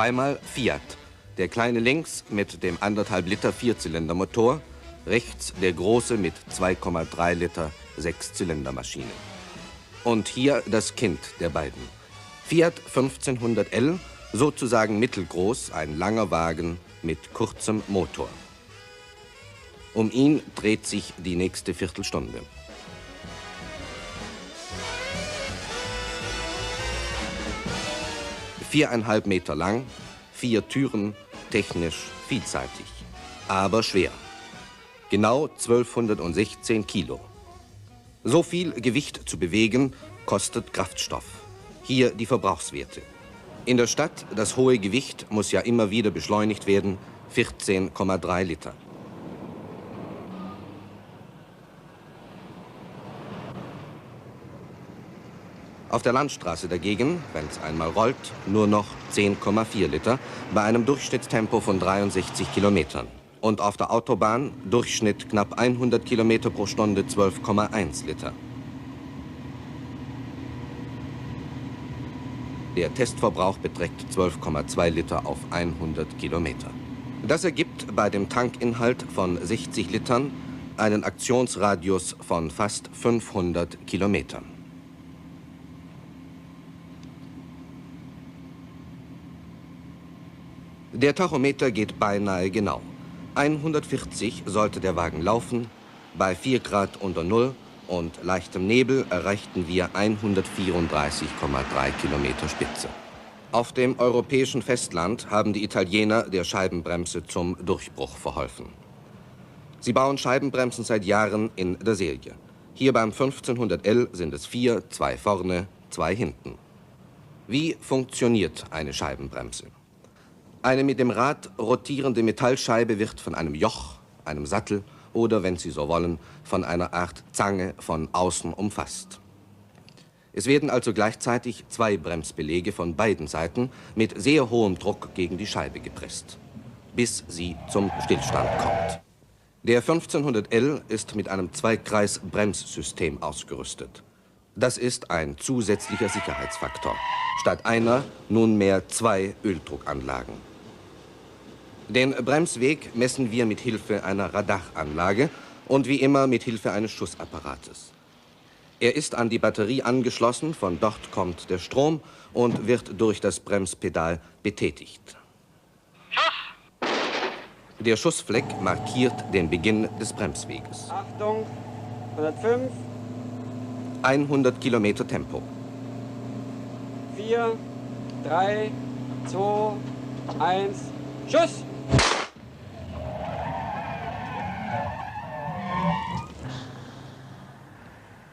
Zweimal Fiat. Der kleine links mit dem 1,5 Liter Vierzylindermotor, rechts der große mit 2,3 Liter Sechszylindermaschine. Und hier das Kind der beiden. Fiat 1500L, sozusagen mittelgroß, ein langer Wagen mit kurzem Motor. Um ihn dreht sich die nächste Viertelstunde. Viereinhalb Meter lang, 4 Türen, technisch vielseitig, aber schwer. Genau 1216 Kilo. So viel Gewicht zu bewegen, kostet Kraftstoff. Hier die Verbrauchswerte. In der Stadt, das hohe Gewicht muss ja immer wieder beschleunigt werden, 14,3 Liter. Auf der Landstraße dagegen, wenn es einmal rollt, nur noch 10,4 Liter bei einem Durchschnittstempo von 63 Kilometern. Und auf der Autobahn Durchschnitt knapp 100 Kilometer pro Stunde 12,1 Liter. Der Testverbrauch beträgt 12,2 Liter auf 100 Kilometer. Das ergibt bei dem Tankinhalt von 60 Litern einen Aktionsradius von fast 500 Kilometern. Der Tachometer geht beinahe genau. 140 sollte der Wagen laufen, bei 4 Grad unter Null und leichtem Nebel erreichten wir 134,3 Kilometer Spitze. Auf dem europäischen Festland haben die Italiener der Scheibenbremse zum Durchbruch verholfen. Sie bauen Scheibenbremsen seit Jahren in der Serie. Hier beim 1500L sind es 4, 2 vorne, 2 hinten. Wie funktioniert eine Scheibenbremse? Eine mit dem Rad rotierende Metallscheibe wird von einem Joch, einem Sattel oder, wenn Sie so wollen, von einer Art Zange von außen umfasst. Es werden also gleichzeitig 2 Bremsbeläge von beiden Seiten mit sehr hohem Druck gegen die Scheibe gepresst, bis sie zum Stillstand kommt. Der 1500L ist mit einem Zweikreis-Bremssystem ausgerüstet. Das ist ein zusätzlicher Sicherheitsfaktor. Statt einer nunmehr 2 Öldruckanlagen. Den Bremsweg messen wir mit Hilfe einer Radaranlage und wie immer mit Hilfe eines Schussapparates. Er ist an die Batterie angeschlossen, von dort kommt der Strom und wird durch das Bremspedal betätigt. Schuss! Der Schussfleck markiert den Beginn des Bremsweges. Achtung, 105. 100 Kilometer Tempo. 4, 3, 2, 1, Schuss!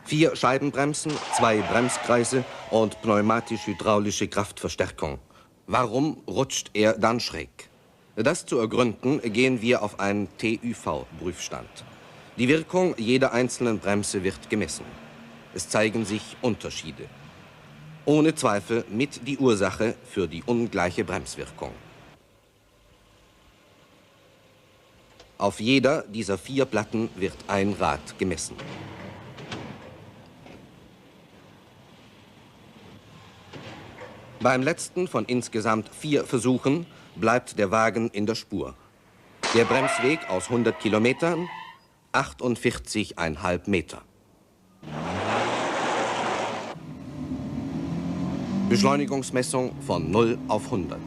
Vier Scheibenbremsen, 2 Bremskreise und pneumatisch-hydraulische Kraftverstärkung. Warum rutscht er dann schräg? Das zu ergründen, gehen wir auf einen TÜV-Prüfstand. Die Wirkung jeder einzelnen Bremse wird gemessen. Es zeigen sich Unterschiede. Ohne Zweifel mit die Ursache für die ungleiche Bremswirkung. Auf jeder dieser 4 Platten wird ein Rad gemessen. Beim letzten von insgesamt 4 Versuchen bleibt der Wagen in der Spur. Der Bremsweg aus 100 Kilometern, 48,5 Meter. Beschleunigungsmessung von 0 auf 100.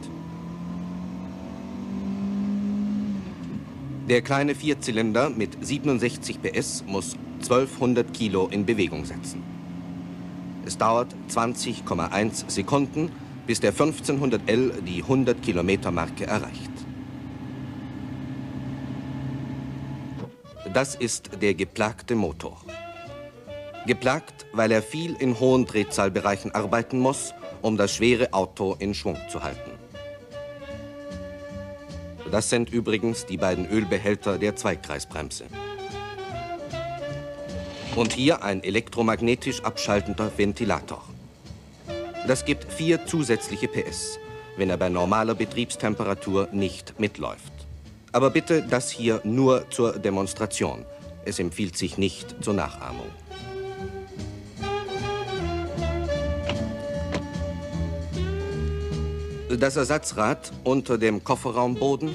Der kleine Vierzylinder mit 67 PS muss 1200 Kilo in Bewegung setzen. Es dauert 20,1 Sekunden, bis der 1500L die 100 Kilometer Marke erreicht. Das ist der geplagte Motor. Geplagt, weil er viel in hohen Drehzahlbereichen arbeiten muss, um das schwere Auto in Schwung zu halten. Das sind übrigens die beiden Ölbehälter der Zweikreisbremse. Und hier ein elektromagnetisch abschaltender Ventilator. Das gibt 4 zusätzliche PS, wenn er bei normaler Betriebstemperatur nicht mitläuft. Aber bitte das hier nur zur Demonstration. Es empfiehlt sich nicht zur Nachahmung. Das Ersatzrad unter dem Kofferraumboden?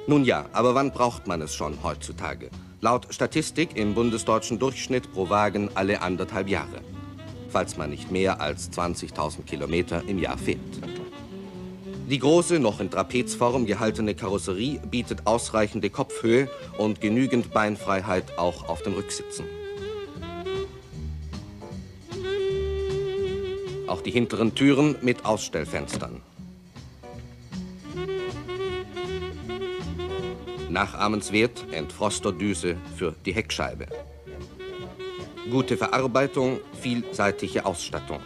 Nun ja, aber wann braucht man es schon heutzutage? Laut Statistik im bundesdeutschen Durchschnitt pro Wagen alle 1,5 Jahre. Falls man nicht mehr als 20.000 Kilometer im Jahr fährt. Die große, noch in Trapezform gehaltene Karosserie bietet ausreichende Kopfhöhe und genügend Beinfreiheit auch auf den Rücksitzen. Auch die hinteren Türen mit Ausstellfenstern. Nachahmenswert Entfrosterdüse für die Heckscheibe. Gute Verarbeitung, vielseitige Ausstattung.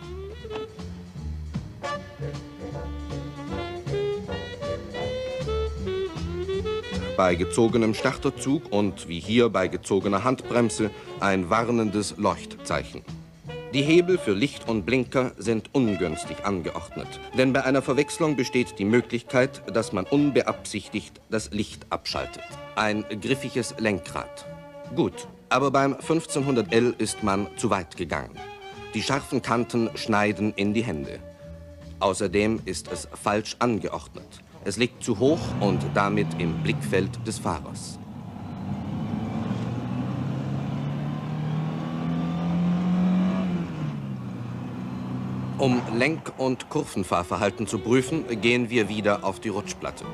Bei gezogenem Starterzug und wie hier bei gezogener Handbremse ein warnendes Leuchtzeichen. Die Hebel für Licht und Blinker sind ungünstig angeordnet, denn bei einer Verwechslung besteht die Möglichkeit, dass man unbeabsichtigt das Licht abschaltet. Ein griffiges Lenkrad. Gut, aber beim 1500L ist man zu weit gegangen. Die scharfen Kanten schneiden in die Hände. Außerdem ist es falsch angeordnet. Es liegt zu hoch und damit im Blickfeld des Fahrers. Um Lenk- und Kurvenfahrverhalten zu prüfen, gehen wir wieder auf die Rutschplatte.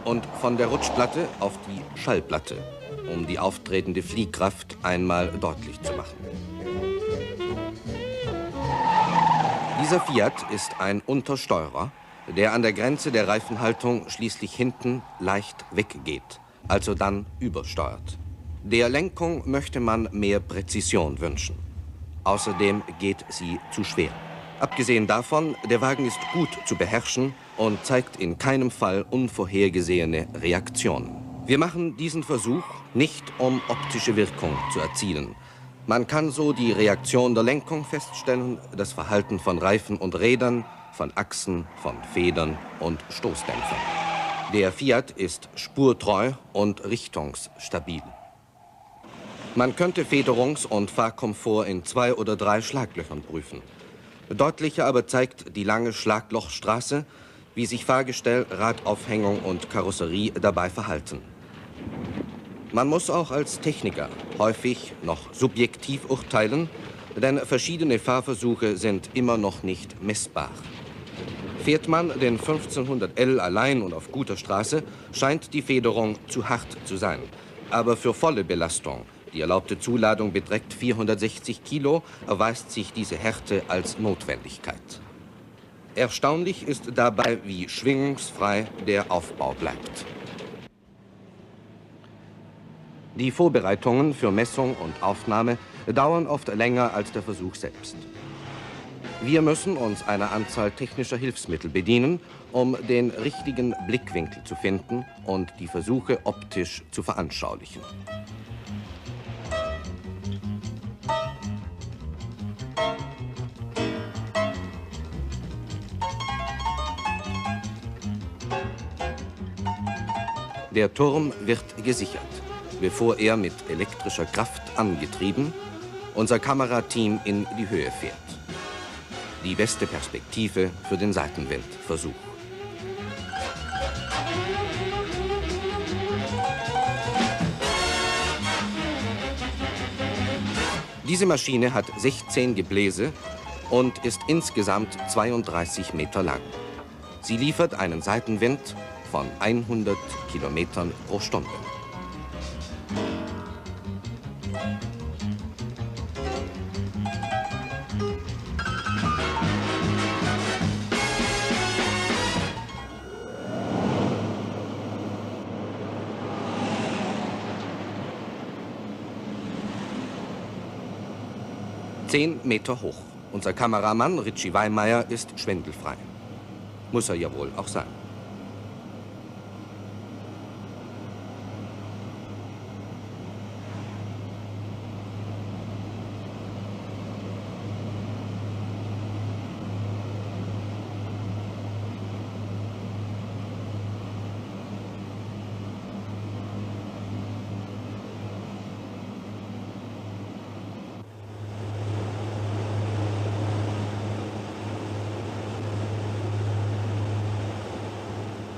Und von der Rutschplatte auf die Schallplatte, um die auftretende Fliehkraft einmal deutlich zu machen. Dieser Fiat ist ein Untersteurer, der an der Grenze der Reifenhaltung schließlich hinten leicht weggeht, also dann übersteuert. Der Lenkung möchte man mehr Präzision wünschen. Außerdem geht sie zu schwer. Abgesehen davon, der Wagen ist gut zu beherrschen und zeigt in keinem Fall unvorhergesehene Reaktionen. Wir machen diesen Versuch nicht, um optische Wirkung zu erzielen. Man kann so die Reaktion der Lenkung feststellen, das Verhalten von Reifen und Rädern, von Achsen, von Federn und Stoßdämpfern. Der Fiat ist spurtreu und richtungsstabil. Man könnte Federungs- und Fahrkomfort in 2 oder 3 Schlaglöchern prüfen. Deutlicher aber zeigt die lange Schlaglochstraße, wie sich Fahrgestell, Radaufhängung und Karosserie dabei verhalten. Man muss auch als Techniker häufig noch subjektiv urteilen, denn verschiedene Fahrversuche sind immer noch nicht messbar. Fährt man den 1500L allein und auf guter Straße, scheint die Federung zu hart zu sein. Aber für volle Belastung, die erlaubte Zuladung beträgt 460 Kilo, erweist sich diese Härte als Notwendigkeit. Erstaunlich ist dabei, wie schwingungsfrei der Aufbau bleibt. Die Vorbereitungen für Messung und Aufnahme dauern oft länger als der Versuch selbst. Wir müssen uns einer Anzahl technischer Hilfsmittel bedienen, um den richtigen Blickwinkel zu finden und die Versuche optisch zu veranschaulichen. Der Turm wird gesichert, bevor er mit elektrischer Kraft angetrieben unser Kamerateam in die Höhe fährt. Die beste Perspektive für den Seitenwindversuch. Diese Maschine hat 16 Gebläse und ist insgesamt 32 Meter lang. Sie liefert einen Seitenwind von 100 Kilometern pro Stunde. Zehn Meter hoch. Unser Kameramann Richie Weimeyer ist schwindelfrei. Muss er ja wohl auch sein.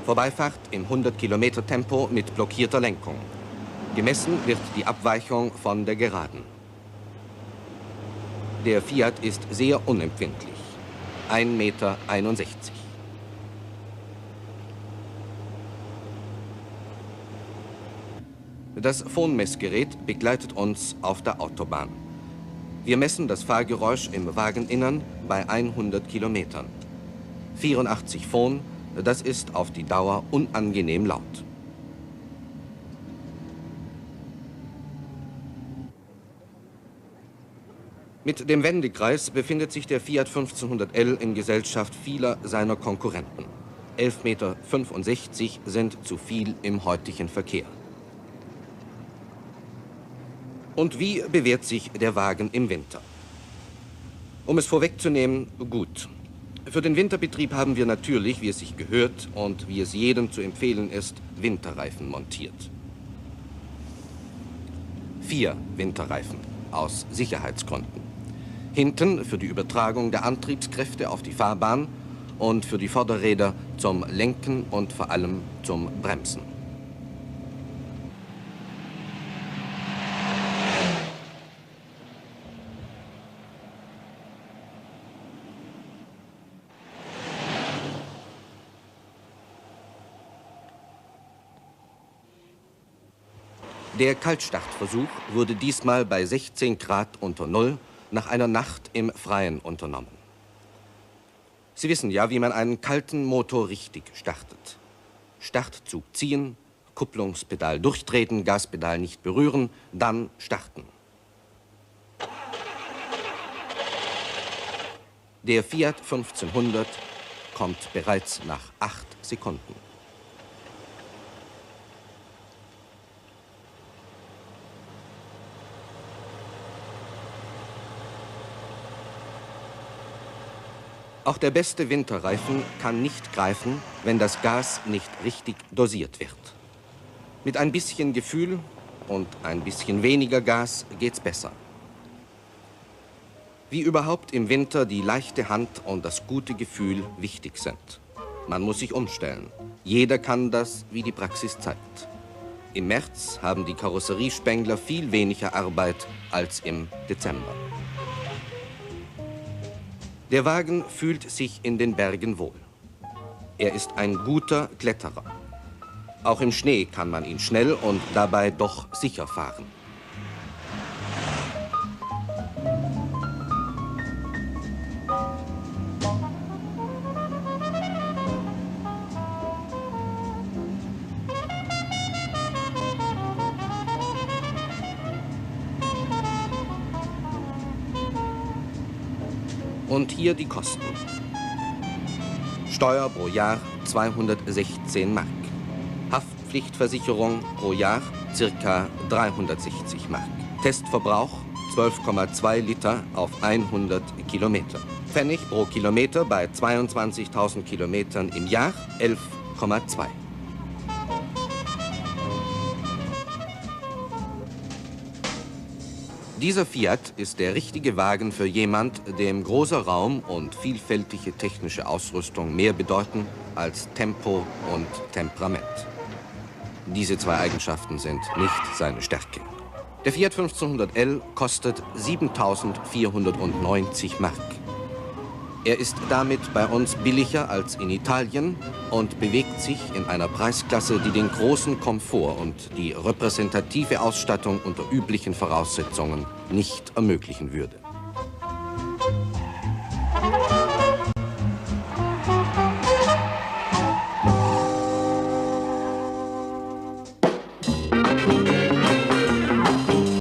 Vorbeifahrt im 100 Kilometer Tempo mit blockierter Lenkung. Gemessen wird die Abweichung von der Geraden. Der Fiat ist sehr unempfindlich. 1,61 Meter. Das Phonmessgerät begleitet uns auf der Autobahn. Wir messen das Fahrgeräusch im Wageninnern bei 100 Kilometern. 84 Phon, das ist auf die Dauer unangenehm laut. Mit dem Wendekreis befindet sich der Fiat 1500L in Gesellschaft vieler seiner Konkurrenten. 11,65 Meter sind zu viel im heutigen Verkehr. Und wie bewährt sich der Wagen im Winter? Um es vorwegzunehmen, gut. Für den Winterbetrieb haben wir natürlich, wie es sich gehört und wie es jedem zu empfehlen ist, Winterreifen montiert. 4 Winterreifen aus Sicherheitsgründen. Hinten für die Übertragung der Antriebskräfte auf die Fahrbahn und für die Vorderräder zum Lenken und vor allem zum Bremsen. Der Kaltstartversuch wurde diesmal bei 16 Grad unter Null nach einer Nacht im Freien unternommen. Sie wissen ja, wie man einen kalten Motor richtig startet. Startzug ziehen, Kupplungspedal durchtreten, Gaspedal nicht berühren, dann starten. Der Fiat 1500 kommt bereits nach 8 Sekunden. Auch der beste Winterreifen kann nicht greifen, wenn das Gas nicht richtig dosiert wird. Mit ein bisschen Gefühl und ein bisschen weniger Gas geht's besser. Wie überhaupt im Winter die leichte Hand und das gute Gefühl wichtig sind. Man muss sich umstellen. Jeder kann das, wie die Praxis zeigt. Im März haben die Karosseriespengler viel weniger Arbeit als im Dezember. Der Wagen fühlt sich in den Bergen wohl. Er ist ein guter Kletterer. Auch im Schnee kann man ihn schnell und dabei doch sicher fahren. Und hier die Kosten. Steuer pro Jahr 216 Mark. Haftpflichtversicherung pro Jahr ca. 360 Mark. Testverbrauch 12,2 Liter auf 100 Kilometer. Pfennig pro Kilometer bei 22.000 Kilometern im Jahr 11,2. Dieser Fiat ist der richtige Wagen für jemand, dem großer Raum und vielfältige technische Ausrüstung mehr bedeuten als Tempo und Temperament. Diese zwei Eigenschaften sind nicht seine Stärke. Der Fiat 1500L kostet 7.490 Mark. Er ist damit bei uns billiger als in Italien und bewegt sich in einer Preisklasse, die den großen Komfort und die repräsentative Ausstattung unter üblichen Voraussetzungen nicht ermöglichen würde.